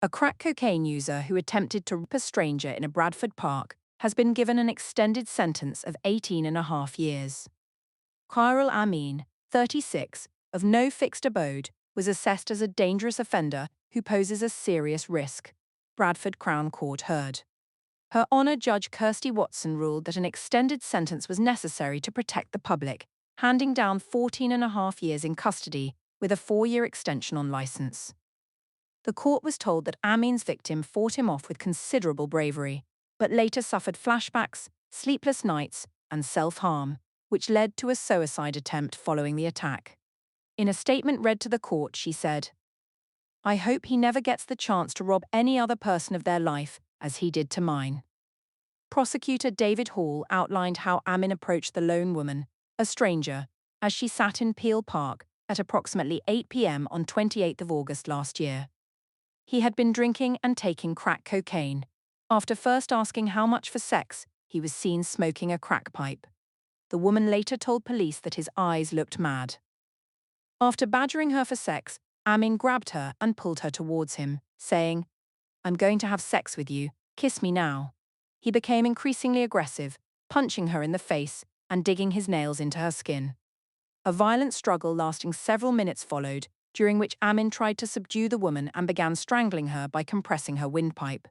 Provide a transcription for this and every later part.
A crack cocaine user who attempted to rape a stranger in a Bradford park has been given an extended sentence of 18.5 years. Khairul Amin, 36, of no fixed abode, was assessed as a dangerous offender who poses a serious risk, Bradford Crown Court heard. Her Honour Judge Kirsty Watson ruled that an extended sentence was necessary to protect the public, handing down 14.5 years in custody with a 4-year extension on licence. The court was told that Amin's victim fought him off with considerable bravery, but later suffered flashbacks, sleepless nights, and self-harm, which led to a suicide attempt following the attack. In a statement read to the court, she said, "I hope he never gets the chance to rob any other person of their life as he did to mine." Prosecutor David Hall outlined how Amin approached the lone woman, a stranger, as she sat in Peel Park at approximately 8 p.m. on 28 August last year. He had been drinking and taking crack cocaine. After first asking how much for sex, he was seen smoking a crack pipe. The woman later told police that his eyes looked mad. After badgering her for sex, Amin grabbed her and pulled her towards him, saying, "I'm going to have sex with you, kiss me now." He became increasingly aggressive, punching her in the face and digging his nails into her skin. A violent struggle lasting several minutes followed, during which Amin tried to subdue the woman and began strangling her by compressing her windpipe.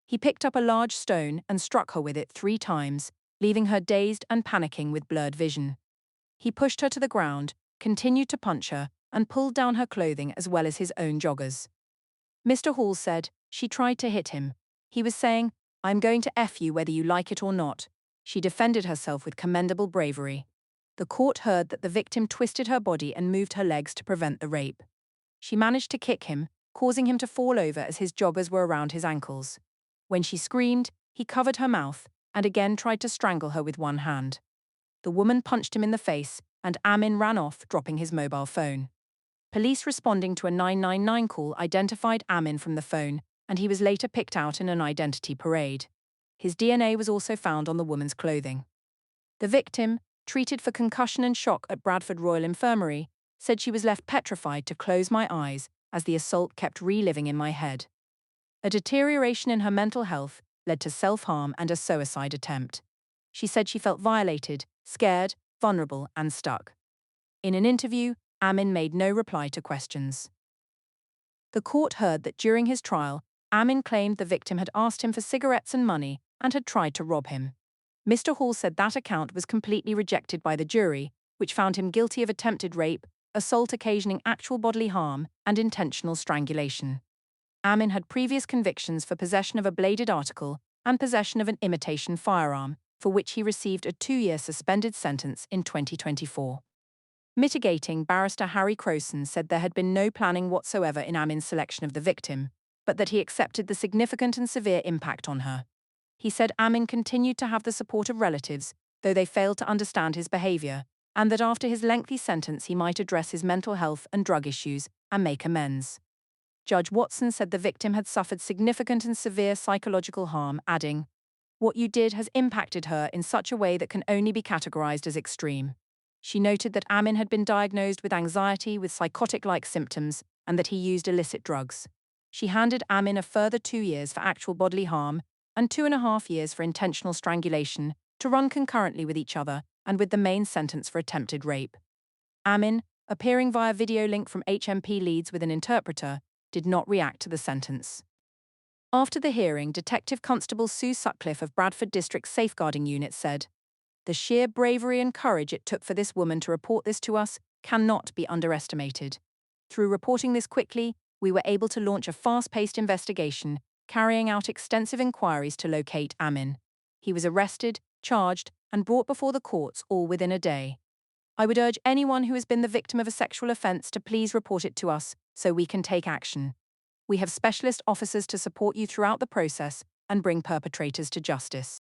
He picked up a large stone and struck her with it 3 times, leaving her dazed and panicking with blurred vision. He pushed her to the ground, continued to punch her, and pulled down her clothing as well as his own joggers. Mr. Hall said, "She tried to hit him. He was saying, 'I'm going to F you whether you like it or not.' She defended herself with commendable bravery." The court heard that the victim twisted her body and moved her legs to prevent the rape. She managed to kick him, causing him to fall over as his joggers were around his ankles. When she screamed, he covered her mouth and again tried to strangle her with one hand. The woman punched him in the face, and Amin ran off, dropping his mobile phone. Police responding to a 999 call identified Amin from the phone, and he was later picked out in an identity parade. His DNA was also found on the woman's clothing. The victim, treated for concussion and shock at Bradford Royal Infirmary, said she was left petrified to close my eyes as the assault kept reliving in my head. A deterioration in her mental health led to self-harm and a suicide attempt. She said she felt violated, scared, vulnerable, and stuck. In an interview, Amin made no reply to questions. The court heard that during his trial, Amin claimed the victim had asked him for cigarettes and money and had tried to rob him. Mr. Hall said that account was completely rejected by the jury, which found him guilty of attempted rape, assault occasioning actual bodily harm, and intentional strangulation. Amin had previous convictions for possession of a bladed article and possession of an imitation firearm, for which he received a 2-year suspended sentence in 2024. Mitigating barrister Harry Crowson said there had been no planning whatsoever in Amin's selection of the victim, but that he accepted the significant and severe impact on her. He said Amin continued to have the support of relatives, though they failed to understand his behaviour, and that after his lengthy sentence he might address his mental health and drug issues and make amends. Judge Watson said the victim had suffered significant and severe psychological harm, adding, "What you did has impacted her in such a way that can only be categorized as extreme." She noted that Amin had been diagnosed with anxiety with psychotic-like symptoms and that he used illicit drugs. She handed Amin a further 2 years for actual bodily harm and 2.5 years for intentional strangulation to run concurrently with each other and with the main sentence for attempted rape. Amin, appearing via video link from HMP Leeds with an interpreter, did not react to the sentence. After the hearing, Detective Constable Sue Sutcliffe of Bradford District Safeguarding Unit said, "The sheer bravery and courage it took for this woman to report this to us cannot be underestimated. Through reporting this quickly, we were able to launch a fast-paced investigation, carrying out extensive inquiries to locate Amin. He was arrested, charged, and brought before the courts all within a day. I would urge anyone who has been the victim of a sexual offence to please report it to us so we can take action. We have specialist officers to support you throughout the process and bring perpetrators to justice."